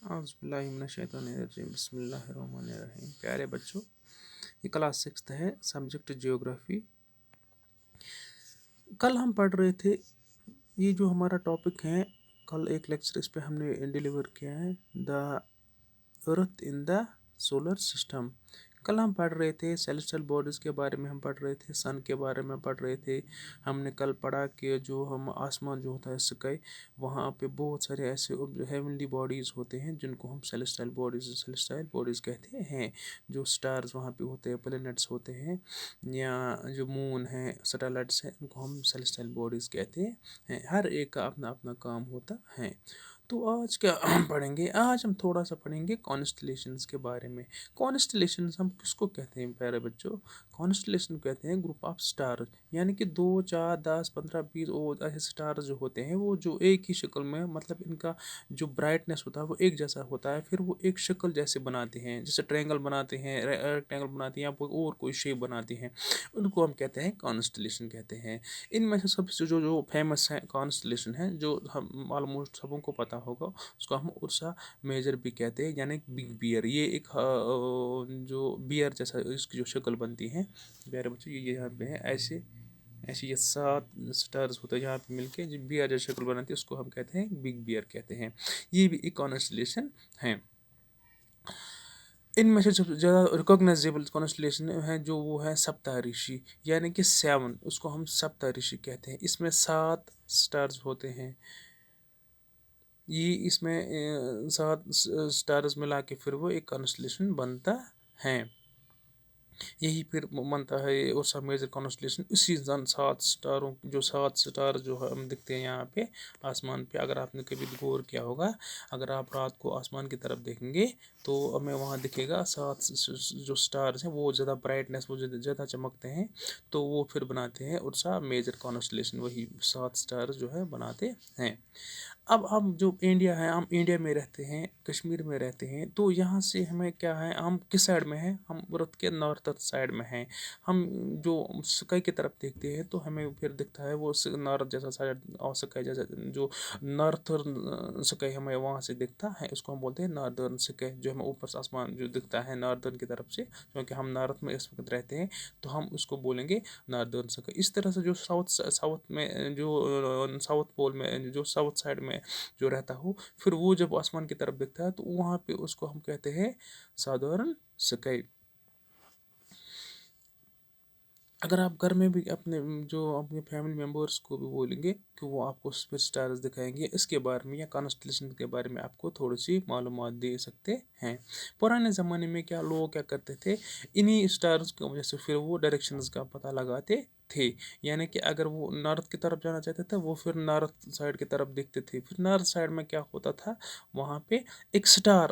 اعوذ باللہ من الشیطان الرجیم بسم اللہ الرحمن الرحیم۔ پیارے بچوں، یہ کلاس 6 ہے، سبجیکٹ جیوگرافی۔ کل ہم پڑھ رہے تھے، یہ جو ہمارا ٹاپک ہے، کل ایک لیکچر اس پہ ہم نے ڈیلیور کیا ہے، دا ارتھ ان دا سولر سسٹم۔ کل ہم پڑھ رہے تھے سیلسٹل باڈیز کے بارے میں، ہم پڑھ رہے تھے سن کے بارے میں پڑھ رہے تھے۔ ہم نے کل پڑھا کہ جو ہم آسمان جو ہوتا ہے اسکائی، وہاں پہ بہت سارے ایسے ہیونلی باڈیز ہوتے ہیں جن کو ہم سیلسٹل باڈیز کہتے ہیں۔ جو سٹارز وہاں پہ ہوتے ہیں، پلینٹس ہوتے ہیں، یا جو مون ہیں، سیٹلائٹس ہیں، ان کو ہم سیلسٹل باڈیز کہتے ہیں۔ ہر ایک کا اپنا اپنا کام ہوتا ہے۔ تو آج کیا پڑھیں گے؟ آج ہم تھوڑا سا پڑھیں گے کانسٹلیشنز کے بارے میں۔ کانسٹلیشنز ہم کس کو کہتے ہیں پیارے بچوں؟ کانسٹلیشن کہتے ہیں گروپ آف سٹارز، یعنی کہ 2 4 10 15 20 اور ایسے سٹارز جو ہوتے ہیں، وہ جو ایک ہی شکل میں، مطلب ان کا جو برائٹنس ہوتا ہے وہ ایک جیسا ہوتا ہے، پھر وہ ایک شکل جیسے بناتے ہیں، جیسے ٹرینگل بناتے ہیں، ریکٹینگل بناتے ہیں، یا اور کوئی شیپ بناتے ہیں، ان کو ہم کہتے ہیں کانسٹلیشن کہتے ہیں۔ ان میں سے سب سے جو فیمس ہے کانسٹلیشن ہے، جو ہم آلموسٹ سبوں کو پتہ ہوگا، اس کو ہم ارسا میجر بھی کہتے ہیں، یعنی بگ بیئر۔ یہ ایک جو بیئر جیسا اس کی جو شکل بنتی ہے پیارے بچوں، یہ یہاں پہ ہے ایسے یہ 7 سٹارز ہوتے ہیں یہاں پہ مل کے جو بیئر جیسا شکل بناتی ہے، اس کو ہم کہتے ہیں بگ بیئر کہتے ہیں۔ یہ بھی ایک کانسٹلیشن ہے۔ ان میں سے سب سے زیادہ ریکوگنائزیبل کانسٹلیشن ہے جو وہ ہے سپتارشی، یعنی کہ 7، اس کو ہم سپتارشی کہتے ہیں۔ اس میں 7 سٹارز ہوتے ہیں۔ یہ اس میں 7 سٹارز ملا کے پھر وہ ایک کانسٹلیشن بنتا ہے۔ یہی پھر بنتا ہے ارسا میجر کانسٹلیشن، اسی 7 سٹاروں جو 7 سٹار جو ہم دکھتے ہیں یہاں پہ آسمان پہ۔ اگر آپ نے کبھی غور کیا ہوگا، اگر آپ رات کو آسمان کی طرف دیکھیں گے تو ہمیں وہاں دکھے گا 7 جو سٹارز ہیں، وہ زیادہ برائٹنس، وہ زیادہ چمکتے ہیں، تو وہ پھر بناتے ہیں ارسا میجر کانسٹلیشن، وہی 7 سٹارز جو ہے بناتے ہیں۔ اب ہم جو انڈیا ہے، ہم انڈیا میں رہتے ہیں، کشمیر میں رہتے ہیں، تو یہاں سے ہمیں کیا ہے، ہم کس سائڈ میں ہیں؟ ہم ارتھ کے نارتھ سائڈ میں ہیں۔ ہم جو سکائی کی طرف دیکھتے ہیں تو ہمیں پھر دکھتا ہے وہ نارتھ جیسا سائڈ، اور سکائی جیسا جو نارتھرن سکائی ہمیں وہاں سے دکھتا ہے، اس کو ہم بولتے ہیں ناردرن سکائی۔ جو ہمیں اوپر سے آسمان جو دکھتا ہے ناردرن کی طرف سے، کیونکہ ہم نارتھ میں اس وقت رہتے ہیں، تو ہم اس کو بولیں گے ناردرن سکائی۔ اس طرح سے جو ساؤتھ میں، جو ساؤتھ پول میں، جو ساؤتھ سائڈ میں جو رہتا ہو، پھر وہ جب آسمان کی طرف دکھتا ہے تو وہاں پہ اس کو ہم کہتے ہیں سادرن سکائی۔ اگر آپ گھر میں بھی اپنے فیملی ممبرس کو بھی بولیں گے کہ وہ آپ کو سٹارز دکھائیں گے، اس کے بارے میں یا کانسٹلیشن کے بارے میں آپ کو تھوڑی سی معلومات دے سکتے ہیں۔ پرانے زمانے میں لوگ کیا کرتے تھے، انہی سٹارز کی وجہ سے پھر وہ ڈائریکشنز کا پتہ لگاتے تھے، یعنی کہ اگر وہ نارتھ کی طرف جانا چاہتے تھے، وہ پھر نارتھ سائڈ کی طرف دیکھتے تھے۔ پھر نارتھ سائڈ میں کیا ہوتا تھا، وہاں پہ ایک سٹار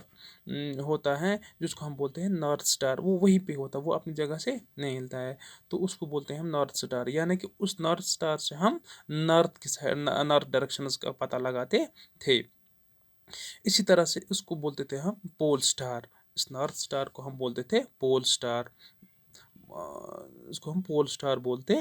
ہوتا ہے جس کو ہم بولتے ہیں نارتھ سٹار، وہ وہیں پہ ہوتا ہے، وہ اپنی جگہ سے نہیں ہلتا ہے، تو اس کو بولتے ہیں ہم نارتھ سٹار، یعنی کہ اس نارتھ سٹار سے ہم نارتھ ڈائریکشنز کا پتہ لگاتے تھے۔ اسی طرح سے اس کو بولتے تھے ہم پول سٹار، اس نارتھ سٹار کو ہم بولتے تھے پول سٹار، اس کو ہم پول سٹار بولتے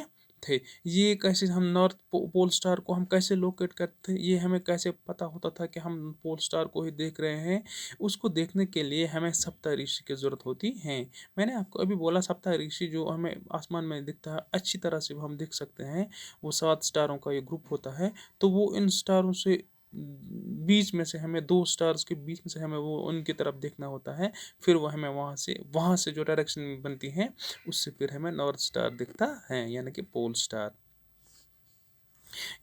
تھے۔ یہ کیسے ہم نارتھ پول سٹار کو ہم کیسے لوکیٹ کرتے تھے، یہ ہمیں کیسے پتہ ہوتا تھا کہ ہم پول سٹار کو ہی دیکھ رہے ہیں؟ اس کو دیکھنے کے لیے ہمیں سپتارشی کی ضرورت ہوتی ہے۔ میں نے آپ کو ابھی بولا سپتارشی جو ہمیں آسمان میں دکھتا ہے، اچھی طرح سے ہم دیکھ سکتے ہیں، وہ 7 سٹاروں کا یہ گروپ ہوتا ہے، تو وہ ان سٹاروں سے بیچ میں سے ہمیں 2 سٹارز کے بیچ میں سے ہمیں وہ ان کی طرف دیکھنا ہوتا ہے، پھر وہ ہمیں وہاں سے جو ڈائریکشن بنتی ہے، اس سے پھر ہمیں نارتھ سٹار دکھتا ہے، یعنی کہ پول سٹار۔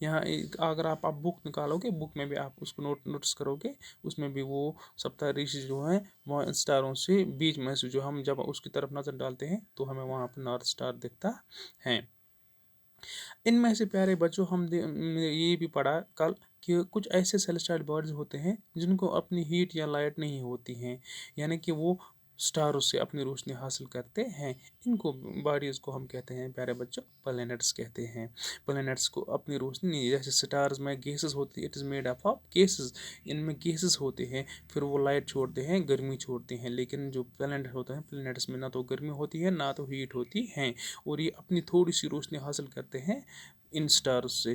یہاں اگر آپ بک نکالو گے، بک میں بھی آپ اس کو نوٹس کرو گے، اس میں بھی وہ سپتارشی جو ہیں وہ سٹاروں سے بیچ میں سے جو ہم جب اس کی طرف نظر ڈالتے ہیں تو ہمیں وہاں پہ نارتھ سٹار دکھتا ہے۔ ان میں سے پیارے بچوں، ہم یہ بھی پڑھا کل کہ کچھ ایسے سیلسٹائل باڈیز ہوتے ہیں جن کو اپنی ہیٹ یا لائٹ نہیں ہوتی ہیں، یعنی کہ وہ سٹاروں سے اپنی روشنی حاصل کرتے ہیں۔ ان کو باڈیز کو ہم کہتے ہیں پیارے بچوں پلینٹس کہتے ہیں۔ پلینٹس کو اپنی روشنی نہیں، جیسے سٹارز میں گیسز ہوتی ہے، it is made up of gases, ان میں گیسز ہوتے ہیں، پھر وہ لائٹ چھوڑتے ہیں، گرمی چھوڑتے ہیں، لیکن جو پلینٹ ہوتا ہے، پلینٹس میں نہ تو گرمی ہوتی ہے نہ تو ہیٹ ہوتی ہے، اور یہ اپنی تھوڑی سی روشنی حاصل کرتے ہیں ان سٹارز سے۔